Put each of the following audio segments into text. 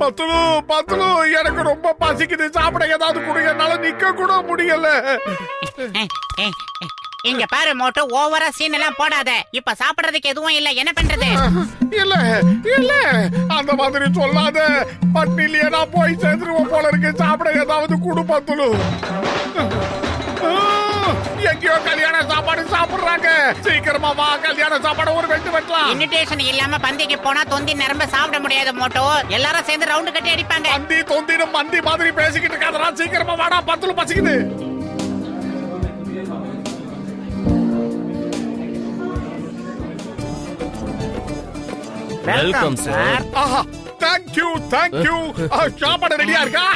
பத்துலு பத்துலு, எனக்கு ரொம்ப பசிக்குது, சாப்பிட ஏதாவது கொடுங்க, என்னால நிக்க கூட முடியல. இங்க பாரு மோட்டோ, ஓவரா சீன் எல்லாம் போடாத. இப்ப சாப்பிடுறதுக்கு எதுவும் இல்ல, என்ன பண்றது? இல்ல இல்ல அந்த மாதிரி சொல்லாத, பட்டினிலேயே நான் போய் சேர்ந்துருவோம் போல இருக்கு. சாப்பிட ஏதாவது கொடு பத்துலு. எங்கேயோ கல்யாண சாப்பாடு சாப்பிடுறாங்க, சீக்கிரமா வா, கல்யாண சாப்பாடு ஒரு வெட்டு வெட்டலாம். இன்விடேஷன் இல்லாம பந்திக்கு போனா தொந்தி நிரம்ப சாப்பிட முடியாது மோட்டோ. எல்லாரும் சேர்ந்து ரவுண்டு கட்டி அடிப்பாங்க. பந்தி தொந்தின்னு மந்தி மாதிரி பேசிக்கிட்டு இருக்காதடா, சீக்கிரமா வாடா, பத்துலு பசிக்குது. Welcome sir. ஆஹா, தேங்க் யூ தேங்க் யூ. சாப்பாடு ரெடியா இருக்கா?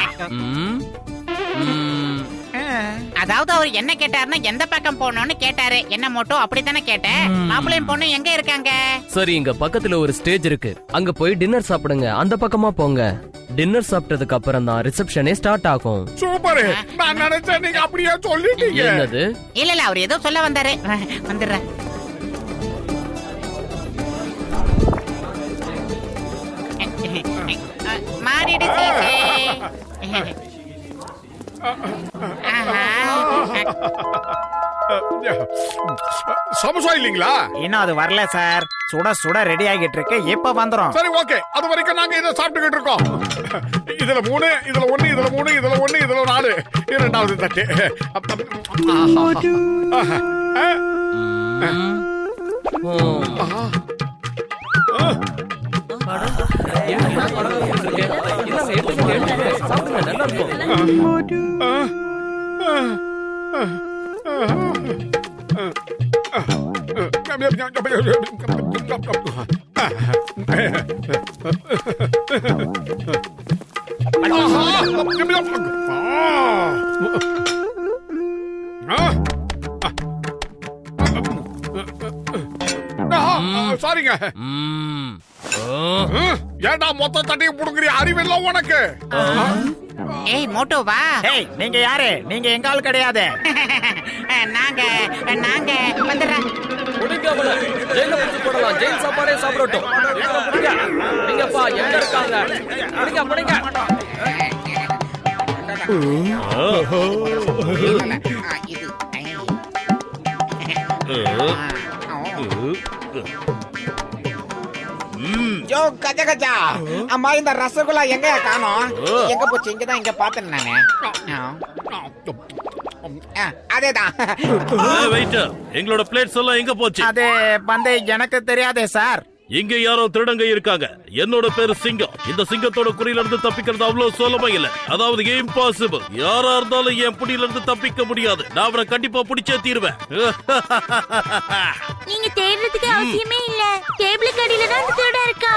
அதாவது அவர் என்ன கேட்டாருன்னா எந்த பக்கம் போகணும்னு கேட்டாரு. என்ன மோட்டோ, அப்படித்தானே கேட்டேன். மாப்பிள்ளையும் பொண்ணு எங்க இருக்காங்க? சரி, இங்க பக்கத்துல ஒரு ஸ்டேஜ் இருக்கு, அங்க போய் டின்னர் சாப்பிடுங்க. அந்த பக்கமா போங்க. டின்னர் சாப்பிட்டதுக்கு அப்புறம் தான் ரிசப்ஷனே ஸ்டார்ட் ஆகும். சூப்பர், நான் நினைச்சேன் நீங்க அப்படியே சொல்லிட்டீங்க. என்னது? இல்ல இல்ல, அவர் ஏதோ சொல்ல வந்தாரு. வந்துடுறேன். மாறிடுச்சு. சமோசா இல்லீங்களா? இன்னும் அது வரல சார். சுட சுட ரெடி ஆகிட்டு இருக்கு, இப்ப வந்துரும். சரி ஓகே, அது வரைக்கும் நாங்க இதை சாப்பிட்டுக்கிட்டு இருக்கோம். இதுல 3, இதுல 1, இதுல 3, இதுல 1, இதுல 4, இரண்டாவது தட்டு. சாரிங்க. ஏண்டா மொத்த தட்டையும் புடுங்குறிய? அறிவில்ல உனக்கு? ஏய் மோட்டோ வா. ஏய், நீங்க யாரு? நீங்க எங்க ஆள் கிடையாது. நாங்க நாங்க வந்துடுறேன். ஜெயில புடிச்சு போடலாம், ஜெயில் சாப்பாடே சாப்பிடட்டும். நீங்கப்பா எங்க இருக்காங்க? புடிங்க புடிங்க. யோ கஜா கஜா, அம்மா இந்த ரசகுல்லா எங்க காணோம்? எங்க போச்சு? இங்கதான், இங்க பார்த்தேன் நானு. அதேதான். வெயிட்டர், எங்களோட பிளேட்ஸ் எல்லாம் எங்க போச்சு? அது வந்து எனக்கு தெரியாதே சார். இங்க யாரோ திருடங்க இருக்காங்க. என்னோட பேரு சிங்கம். இந்த சிங்கத்தோட குறியில இருந்து தப்பிக்கிறது அவ்வளவு சுலபம் இல்ல. அதாவது இம்பாசிபிள். யாரா இருந்தாலும் என் புடியில இருந்து தப்பிக்க முடியாது. நான் அவரை கண்டிப்பா பிடிச்சே தீருவேன். நீங்க தேடுறதுக்கு அவசியமே இல்ல. டேபிளுக்கு அடியில தான் அந்த திருடன் இருக்கா.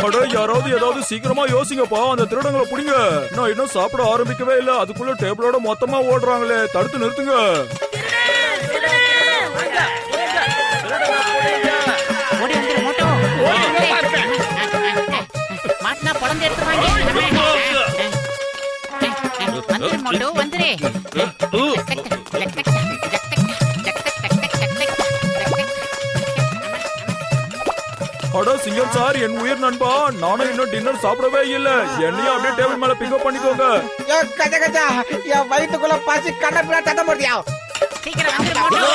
அட, யாராவது ஏதாவது சீக்கிரமா யோசிங்கப்பா, அந்த திருடங்களை புடிங்க. நான் இன்னும் சாப்பிட ஆரம்பிக்கவே இல்ல, அதுக்குள்ள டேபிளோட மொத்தமா ஓடுறாங்களே, தடுத்து நிறுத்துங்க. ஓடி வந்துரு மோட்டோ. மாட்டினா குழந்தை எடுத்துவாங்க. வந்துரு மோட்டோ, வந்துரு. அட சிங்கம் சார், என் உயிர் நண்பா, நானும் இன்னும் டின்னர் சாப்பிடவே இல்ல. என்னையும் அப்படியே டேபிள் மேல பிக்கப் பண்ணிக்கோங்க. யோ கஜா கஜா, என் வயித்துக்குள்ள பசி கண்ணப்பில தட்ட முடியா? சீக்கிரம் வந்துரு மோட்டோ.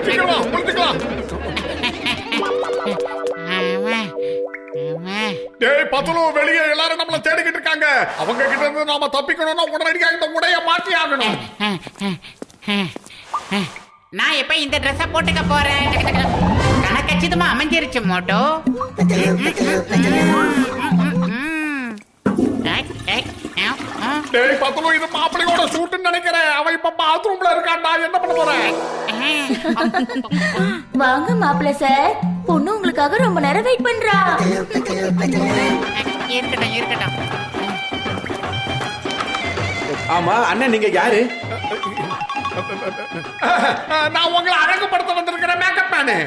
சீக்கிரமா முடிச்சுக்கலாம். டேய் பத்துலு, வெளியே எல்லாரும் நம்மள தேடிக்கிட்டு இருக்காங்க. அவங்க கிட்ட இருந்து நாம தப்பிக்கணும்னா உடனடியா இந்த உடைய மாற்றி ஆகணும். நான் எப்ப இந்த ட்ரெஸ்ஸ போட்டுக்க போறேன்? கணக்கச்சிதமா அமைஞ்சிருச்சு மோட்டோ. டேய் பத்துலு, இது மாப்பிளையோட சூட்டுன்னு நினைக்கிறேன். அவன் இப்ப பாத்ரூம்ல இருக்கான்டா, என்ன பண்ண போறேன்? வாங்க மாப்பிள்ள சார், பொண்ணு உங்களுக்காக ரொம்ப நேரம் வெயிட் பண்றா. இருக்கட்டும் இருக்கட்டும். ஆமா அண்ணன், நீங்க யாரு? நான் உங்களை அழகுபடுத்த வந்திருக்கிற மேக்கப் மேனு.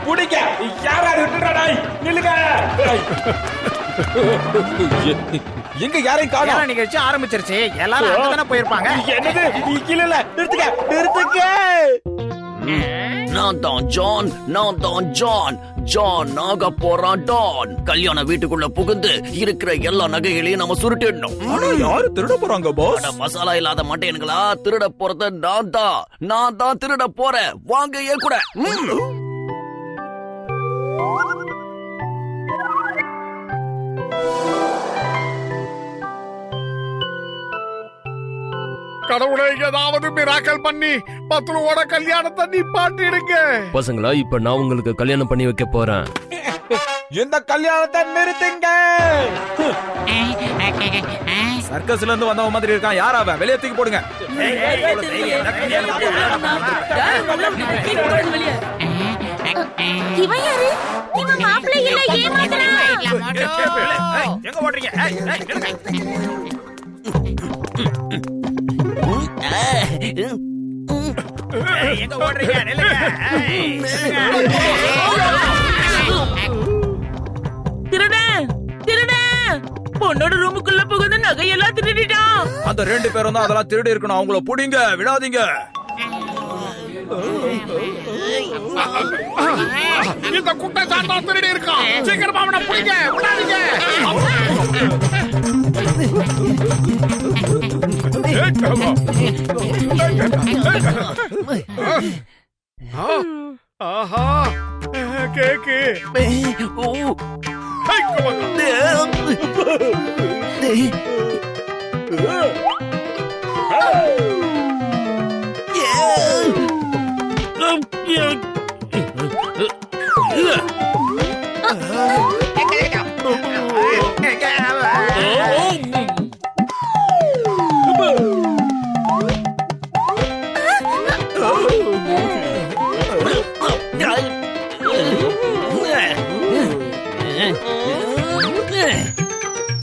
புடிங்க யாராரு விட்டுறாடா நில்லுங்க எங்க யாரையும் காணோம் நிகழ்ச்சி ஆரம்பிச்சிருச்சு எல்லாரும் அங்கதானே போயிருப்பாங்க என்னது இல்ல நிறுத்துக்க நான் தான் ஜான் ஜான் ஆக போறான் டான் கல்யாண வீட்டுக்குள்ள புகுந்து இருக்கிற எல்லா நகைகளையும் நம்ம சுருட்டிடணும் ஆனா யாரு திருட போறாங்க பாஸ் அட, மசாலா இல்லாத மாட்டேனுங்களா திருட போறது நான் தான் திருட போறேன் வாங்க ஏன் கூட கடவுளை ஏதாவது மிராக்கல் பண்ணி பத்ருவோட கல்யாணத்தை நிப்பாட்டிடுங்க. பசங்களா இப்ப நான் உங்களுக்கு கல்யாணம் பண்ணி வைக்க போறேன். இந்த கல்யாணத்தை நிறுத்துங்க சர்க்கஸ்ல இருந்து வந்தவன் மாதிரி இருக்கான் யார் அவன் வெளியே தூக்கி போடுங்க இவன் யாரு? இவன் மாப்பிள்ளை இல்ல ஏமாத்துறான். எங்க ஓடுறீங்க எங்க ஓடுறீங்க திருடன் பொண்ணோட ரூமுக்குள்ள புகுந்து நகையெல்லாம் திருடிட்டான். அந்த 2 பேரும் தான் அதெல்லாம் திருடி இருக்கணும் அவங்கள புடிங்க விடாதீங்க இந்த குட்டை சாத்தா திருடி இருக்கான். சீக்கிரமா அவனை பிடிங்க, விடாதீங்க. ஆஹா கேக்கு.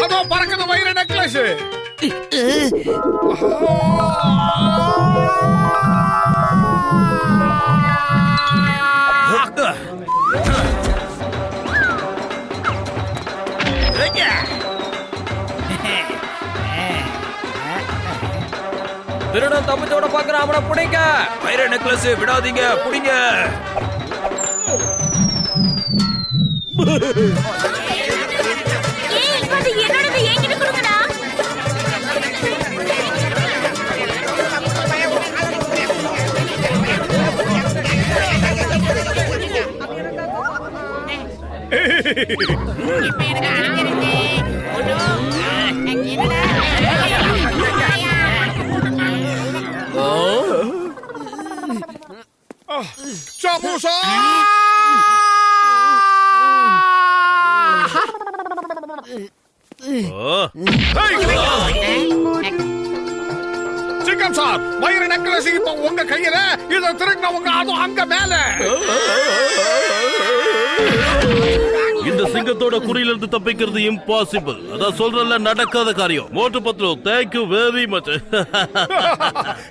அதோ பறக்குது வைர நெக்லஸ். திருடன் தப்பிச்சோட பாக்குறான், அவனை பிடிங்க. வைர நெக்லஸ் விடாதீங்க புடிங்க ஏய், அது என்னோடது, என்கிட்ட கொடுங்கடா. இப்ப எனக்கு அடிக்கிறது. என்னடா? சமோசா. சிக்கன் சார், வைர நெக்லஸ் இப்ப உங்க கையில. இதை திருடினவங்க அதுவும் அங்க மேல. இந்த சிங்கத்தோட குறியில இருந்து தப்பிக்கிறது இம்பாசிபிள். அதான் சொல்றல நடக்காத காரியம். Motu Patlu, thank you very much.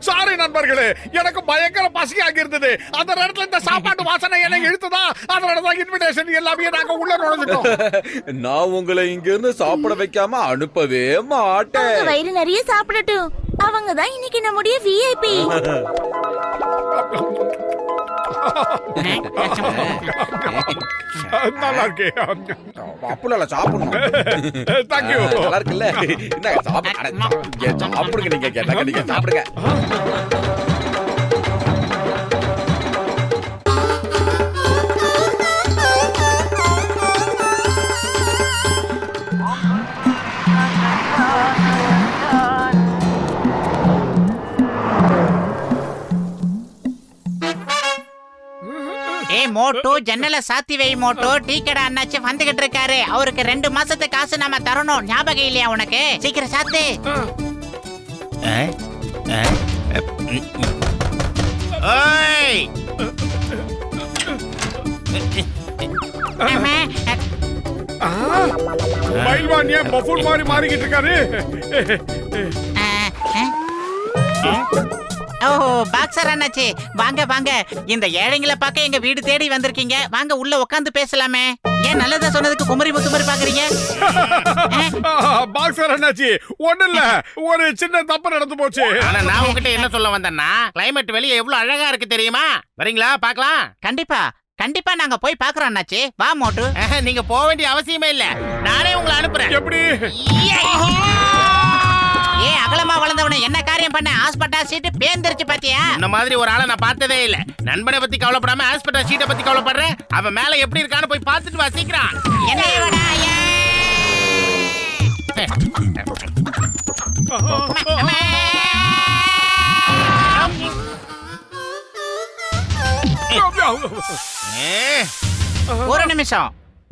Sorry நண்பர்களே, எனக்கு பயங்கர பசியாக இருந்தது. அந்த நேரத்துல இந்த சாப்பாட்டு வாசனை என்னை இழுத்துதா. அதனாலதான் இன்விடேஷன் எல்லாமே நாங்க உள்ள நுழைஞ்சிட்டோம். நான் உங்களை இங்க இருந்து சாப்பிட வைக்காம அனுப்பவே மாட்டேன் அவங்க வயிறு நிறைய சாப்பிடட்டும். அவங்க தான் இன்னைக்கு நம்முடைய விஐபி. நல்லா இருக்கே. அப்பல சாப்பிடணும் தேங்க்யூ. நல்லா இருக்குல்ல என்ன சாப்பிடுங்க நீங்க கேட்டாங்க நீங்க சாப்பிடுங்க மோட்டு ஜன்னல சாத்தி வை மோட்டு. டீ கடை அண்ணாச்சி வந்துகிட்டு இருக்காரு. அவருக்கு 2 மாசத்து காசு நாம தரணும். ஞாபகம் இல்லையா உனக்கு? சீக்கிரம் சாத்து. ஆ பைல்வான் ஏன் பஃபூன் மாதிரி மாறிக்கிட்டு இருக்காரு? ஓ பாக்ஸர் அண்ணாச்சி, வாங்க வாங்க. இந்த ஏழைங்களை பார்க்க எங்க வீடு தேடி வந்திருக்கீங்க. வாங்க உள்ள உட்காந்து பேசலாமே. ஏன் நல்லதா சொன்னதுக்கு குமரி முத்துமரி பாக்குறீங்க? பாக்ஸர் அண்ணாச்சி, ஒண்ணு இல்ல, ஒரு சின்ன தப்பு நடந்து போச்சு. ஆனா நான் உங்ககிட்ட என்ன சொல்ல வந்தேன்னா, கிளைமேட் வெளியே எவ்வளவு அழகா இருக்கு தெரியுமா? வரீங்களா பார்க்கலாம்? கண்டிப்பா கண்டிப்பா நாங்க போய் பாக்குறோம் அண்ணாச்சி. வா மோட்டு. நீங்க போக வேண்டிய அவசியமே இல்ல, நானே உங்களை அனுப்புறேன். எப்படி? ஏ அகலமா வளர்ந்தவன என்ன காரியம் பண்ண? ஹாஸ்பிட்டல் சீட்டு பேந்திருச்சு பாத்தியா? இந்த மாதிரி ஒரு ஆளை நான் பார்த்ததே இல்ல. நண்பனை பத்தி கவலைப்படாம ஹாஸ்பிட்டல் சீட்டை பத்தி கவலைப்படுறேன். அவன் மேல எப்படி இருக்கான்னு போய் பார்த்துட்டு வா சீக்கிரம். என்ன இவடா? ஒரு நிமிஷம்.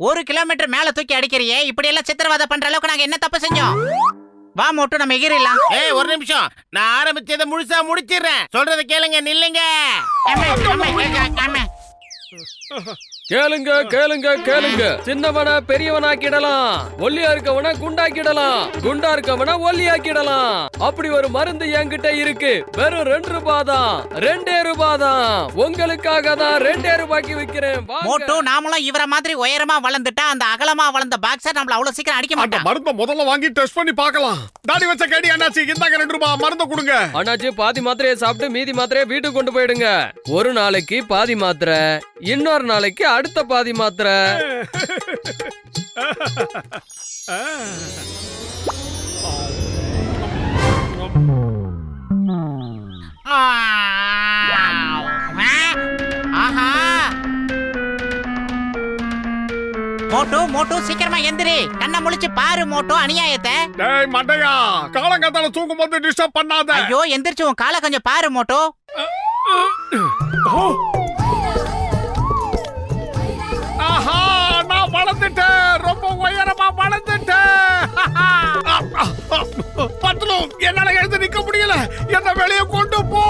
1 கிலோமீட்டர் மேல தூக்கி அடிக்கிறியே, இப்படி எல்லாம் சித்திரவதை பண்ற அளவுக்கு நாங்க என்ன தப்பு செஞ்சோம்? வா மோட்டு, நம்ம எகிரிடலாம். ஒரு நிமிஷம், நான் ஆரம்பிச்சதை முழுசா முடிச்சிடுறேன். சொல்றத கேளுங்க, நில்லுங்க. கேளுங்க கேளுங்க கேளுங்க. சின்னவன பெரியவனாக்கிடலாம், ஒல்லியா இருக்கவன குண்டாக்கிடலாம், குண்டா இருக்கவன ஒல்லியாக்கிடலாம். அப்படி ஒரு மருந்து என்கிட்ட இருக்கு. வெறும் 2 ரூபாய் தான், 2 ரூபாய் தான். உங்களுக்காக தான் 2 ரூபாய்க்கு விக்கிறேன். மோட்டு, நாமளும் இவர மாதிரி உயரமா வளர்ந்துட்டா அந்த அகலமா வளர்ந்த பாக்ஸர் நம்மள அவ்வளவு சீக்கிரம் அடிக்க அந்த மாட்டான். மருந்தை முதல்ல வாங்கி டெஸ்ட் பண்ணி பார்க்கலாம். தாடி வச்ச கேடி அண்ணாச்சி, இந்தாங்க 2 ரூபாய் மருந்து கொடுங்க. அண்ணாச்சி, பாதி மாத்திரையை சாப்பிட்டு மீதி மாத்திரையை வீட்டுக்கு கொண்டு போயிடுங்க. ஒரு நாளைக்கு பாதி மாத்திரை, இன்னொரு நாளைக்கு அடுத்த பாதி மாத்திரை. ஆஹா மோட்டு, மோட்டு சீக்கிரமா எந்திரி. கண்ணை முழிச்சு பாரு மோட்டு அநியாயத்தை. டேய் மண்டையா, காலங்காத்தால தூங்கும் போது டிஸ்டர்ப் பண்ணாத. ஐயோ, எந்திரிச்சு உன் காலை கொஞ்சம் பாரு மோட்டு. ஆஹா, நான் வளர்ந்துட்டேன், ரொம்ப உயரமா வளர்ந்துட்டேன். பத்லு, என்னால எழுந்து நிக்க முடியல, என்ன வெளியே கொண்டு போ.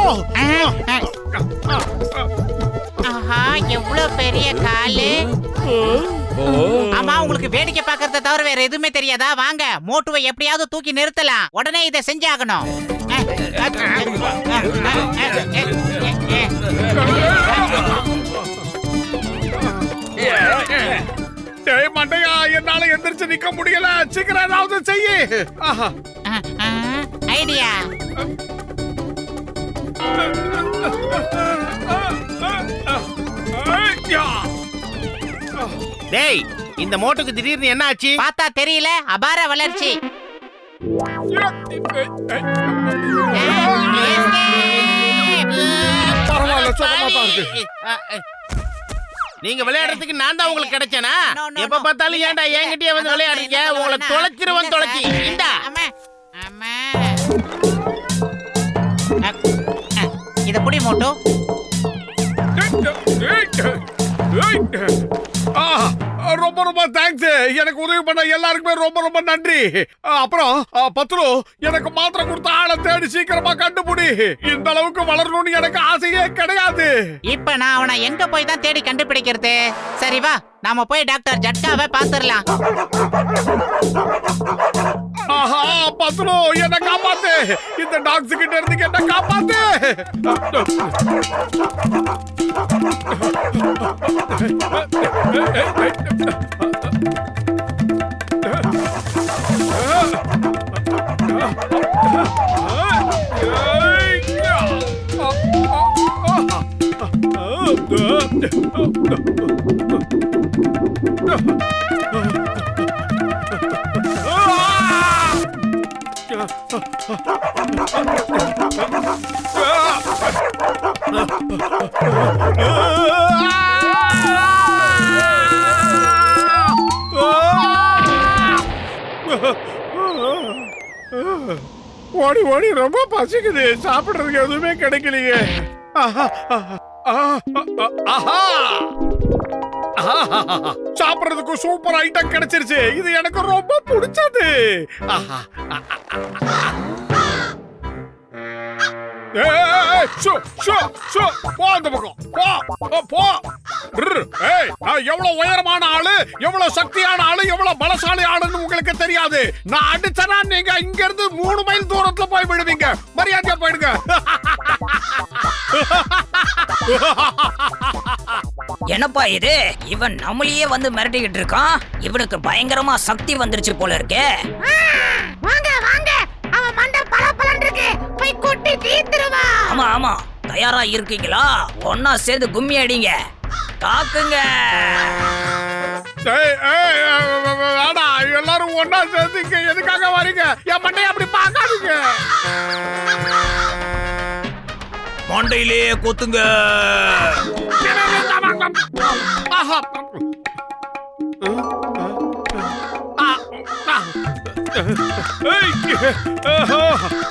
ஆஹா, எவ்வளவு பெரிய காலு. ஆமா, உங்களுக்கு வேடிக்கை பார்க்கறத தவிர வேற எதுவுமே தெரியாதா? வாங்க, மோட்டுவை எப்படியாவது தூக்கி நிறுத்தலாம். உடனே இதை செஞ்சாகணும். டேய் மண்டையா, என்னால எந்திரிச்சு நிக்க முடியல, சீக்கிரம் ஏதாவது செய்யு. ஐடியா. டேய், இந்த மோட்டுக்கு திடீர்னு என்ன ஆச்சு? பார்த்தா தெரியல, அபார வளர்ச்சி. பரவாயில்ல, சுகமா தான் இருக்கு. நீங்க விளையாடுறதுக்கு நான் தான் உங்களுக்கு கிடைச்சேனா? No, no, எப்ப no. பார்த்தாலும் ஏன்டா என்கிட்டயே வந்து விளையாடுறீங்க? உங்களை தொலைச்சிருவன் தொலைச்சி. இந்தா. இத புடி மோட்டு. ரொம்ப ரொம்ப தேங்க்ஸ். எனக்கு உதவி பண்ண எல்லாருக்குமே ரொம்ப ரொம்ப நன்றி. அப்புறம் பத்ரு, எனக்கு மாத்திரை கொடுத்த ஆளை தேடி சீக்கிரமா கண்டுபிடி. இந்த அளவுக்கு வளரணும்னு எனக்கு ஆசையே கிடையாது. இப்ப நான் அவனை எங்க போய் தான் தேடி கண்டுபிடிக்கிறது? சரி வா, நாம போய் டாக்டர் ஜட்காவை பாத்துரலாம். ஆஹா, பத்ரு, என்ன காப்பாத்து. இந்த டாக்ஸ் கிட்ட இருந்து என்ன காப்பாத்து. ஓடி ஓடி ரொம்ப பசிக்குது, சாப்பிடுறதுக்கு எதுவுமே கிடைக்கலையே. சாப்பிடுறதுக்கு சூப்பர் ஐட்டம் கிடைச்சிருச்சு. இது எனக்கு ரொம்ப பிடிச்சது. போ அந்த பக்கம், போ போ. ஏய், நான் எவ்வளவு உயரமான ஆளு, எவ்வளவு சக்தியான ஆளு, எவ்வளவு பலசாலி ஆளுன்னு உங்களுக்கு தெரியாது. நான் அடிச்சனா நீங்க இங்க இருந்து 3 மைல் தூரத்துல போய் விடுவீங்க. மரியாதையா போயிடுங்க. என்னப்பா இது, இவன் நம்மளையே வந்து மிரட்டிக்கிட்டு இருக்கான். இவனுக்கு பயங்கரமா சக்தி வந்துருச்சு போல இருக்கே. வாங்க வாங்க, அவன் மண்டை பலபலன்னு இருக்கு, போய் கொட்டி தீத்துருவா. ஆமா ஆமா, தயாரா இருக்கீங்களா? ஒன்னா சேர்ந்து கும்மி அடிங்க, தாக்குங்க. ஏய், ஏய், வேடா, எல்லாரும் ஒன்னா சேர்ந்துங்க. எதுக்காக வரீங்க? என் மண்டையை அப்படி பார்க்காதீங்க. மண்டையிலேயே கொத்துங்க. ஆஹா.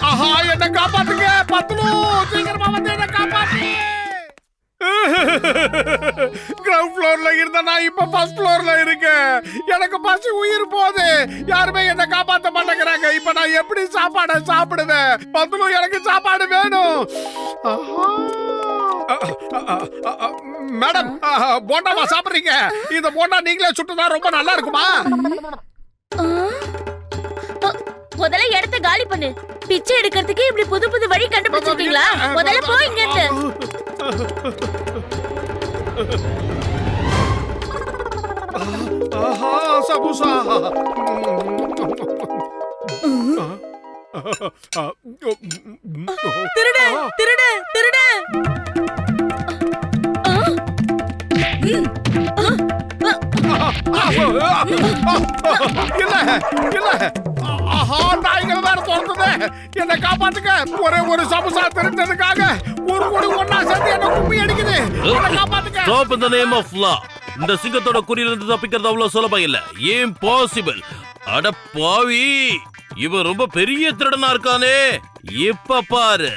ஆஹா, என்ன காப்பாத்துங்க. பத்துலு, சீக்கிரமா வந்து என்ன காப்பாத்து. கிரவுண்ட் ஃப்ளோர்ல இருந்த நான் இப்ப ஃபர்ஸ்ட் ஃப்ளோர்ல இருக்கேன். எனக்கு பசி உயிர் போகுது. யாருமே என்ன காப்பாத்த மாட்டேங்கிறாங்க. இப்ப நான் எப்படி சாப்பாடை சாப்பிடுவேன்? பத்துலு, எனக்கு சாப்பாடு வேணும். மேடம், போண்டாவா சாப்பிடுறீங்க? இந்த போண்டா நீங்களே சுட்டுதான் ரொம்ப நல்லா இருக்குமா? முதல்ல இடத்த காலி பண்ணு. பிச்சை எடுக்கிறதுக்கு இப்படி புது புது வழி கண்டுபிடிச்சிருக்கீங்களா? முதல்ல போ இங்க இருந்து. ஆஹா, சமோசா. திருடு திருடு திருடு. இல்ல இல்ல, ஆஹா, நாய்கள் வேற தோர்த்தது. என்ன காப்பாத்துங்க. ஒரே ஒரு சமோசா திருட்டதுக்காக ஒரு கோடி ஒன்னா சேர்த்து என்ன கும்மி அடிக்குது. என்ன காப்பாத்துங்க. Stop in the name of law. இந்த சிங்கத்தோட குறியில இருந்து தப்பிக்கிறது அவ்வளவு சுலபம் இல்ல. இம்பாசிபிள். அட பாவி, இவன் ரொம்ப பெரிய திருடனா இருக்கானே. இப்ப பாரு.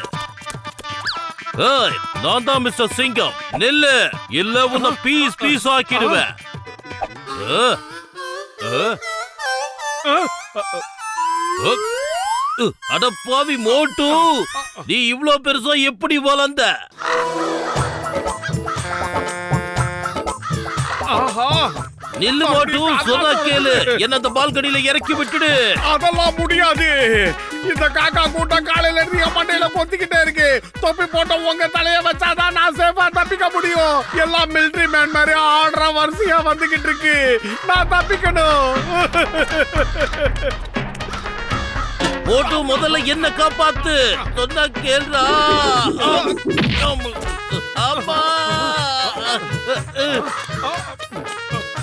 ஏய், நான் தான் மிஸ்டர் சிங்கம். நில்லு, இல்ல உன்னை பீஸ் பீஸ் ஆக்கிடுவேன். அட பாவி மோட்டு, நீ இவ்ளோ பெருசா எப்படி வளர்ந்த? ஆஹா, நில்லு மோட்டு, சொன்னா கேளு. என்ன அந்த பால்கனியில இறக்கி விட்டுடு. அதெல்லாம் முடியாது. இந்த காக்கா கூட்டம் காலையில இருந்து என் மண்டையில கொத்திக்கிட்டே இருக்கு. தொப்பி போட்ட உங்க தலைய வச்சாதான் நான் சேஃபா தப்பிக்க முடியும். எல்லாம் மிலிட்டரி மேன் மாதிரி ஆடுற வரிசையா வந்துகிட்டு இருக்கு. நான் தப்பிக்கணும். மோட்டு, முதல்ல என்ன காப்பாத்து. சொன்னா கேளுடா. அம்மா.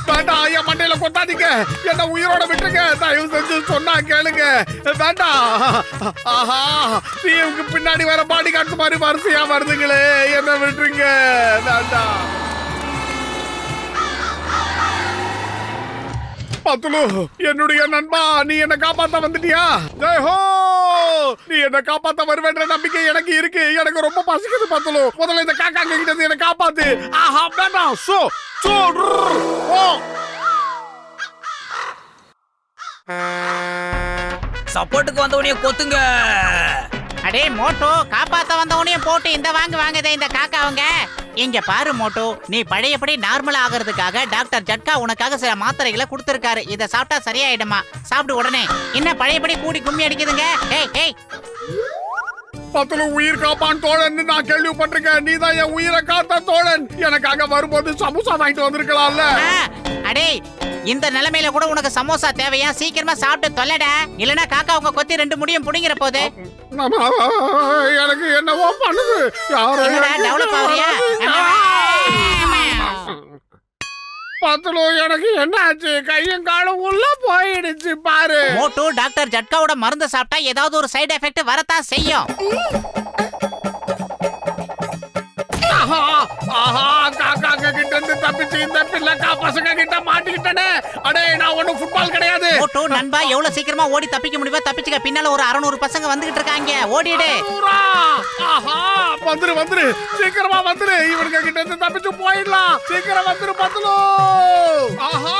வேண்டாம், என் மண்டையில கொட்டாதீங்க. என்ன உயிரோட விட்டுருங்க. தயவு செஞ்சு சொன்னா கேளுங்க. வேண்டாம். ஆஹா, நீங்க பின்னாடி வேற பாடி காட்டு மாதிரி வரிசையா வருதுங்களே. என்ன விட்டுருங்க. வேண்டாம். பத்துலு, என்னுடைய நண்பா, நீ என்ன காப்பாத்த வந்துட்டியா? ஜெய் ஹோ. நீ என்ன காப்பாத்த வருவேன்ற நம்பிக்கை எனக்கு இருக்கு. எனக்கு ரொம்ப பசிக்குது பத்துலு. முதல்ல இந்த காக்கா கிட்ட என்ன காப்பாத்து. ஆஹா, வேண்டாம். சோ சோ ஓ. சப்போர்ட்டுக்கு வந்தவனையே கொத்துங்க. அடே மோட்டோ, காப்பாத்த வந்தவனையும் போட்டு இந்த வாங்குதே இந்த காக்காவங்க. இங்க பாரு மோட்டோ, நீ பழையபடி நார்மல் ஆகிறதுக்காக டாக்டர் ஜட்கா உனக்காக சில மாத்திரைகளை கொடுத்திருக்காரு. இத சாப்பிட்டா சரியாயிடுமா? சாப்பிடு உடனே. என்ன பழையபடி கூடி கும்மி அடிக்குதுங்க? ஏய் ஏய், பத்துல உயிர் காப்பான் தோழன் நான் கேள்விப்பட்டிருக்கேன். நீ தான் என் உயிரை காத்த தோழன். எனக்காக வரும்போது சமோசா வாங்கிட்டு வந்திருக்கலாம்ல. அடே, இந்த நிலைமையில கூட உனக்கு சமோசா தேவையா? சீக்கிரமா சாப்பிட்டு தொலைடா, இல்லனா காக்கா உங்க கொத்தி 2 முடியும் புடிங்கிற போது. எனக்கு என்னவோ பண்ணுது. டெவலப் ஆவறியா? பத்துல எனக்கு என்ன ஆச்சு? கையும் காலும் உள்ள போயிடுச்சு பாரு. மோட்டு, டாக்டர் ஜட்காவோட மருந்து சாப்பிட்டா ஏதாவது ஒரு சைடு எஃபெக்ட் வரத்தான் செய்யும். ஆஹா, காக்கா கிட்ட இருந்து தப்பிச்சு இந்த பிள்ளைக்கா பசங்க கிட்ட மாட்டிக்கிட்டனே. அடே, நான் ஒண்ணும் ஃபுட்பால் கிடையாது. மோட்டு நண்பா, எவ்வளவு சீக்கிரமா ஓடி தப்பிக்க முடியுமா தப்பிச்சுக்க. பின்னால ஒரு 600 பசங்க வந்துகிட்டு இருக்காங்க. ஓடிடு. ஆஹா, வந்துரு சீக்கிரமா வந்துரு. இவனுங்க கிட்ட இருந்து தப்பிச்சு போயிடலாம். சீக்கிரம் வந்துரு பத்துலு. ஆஹா.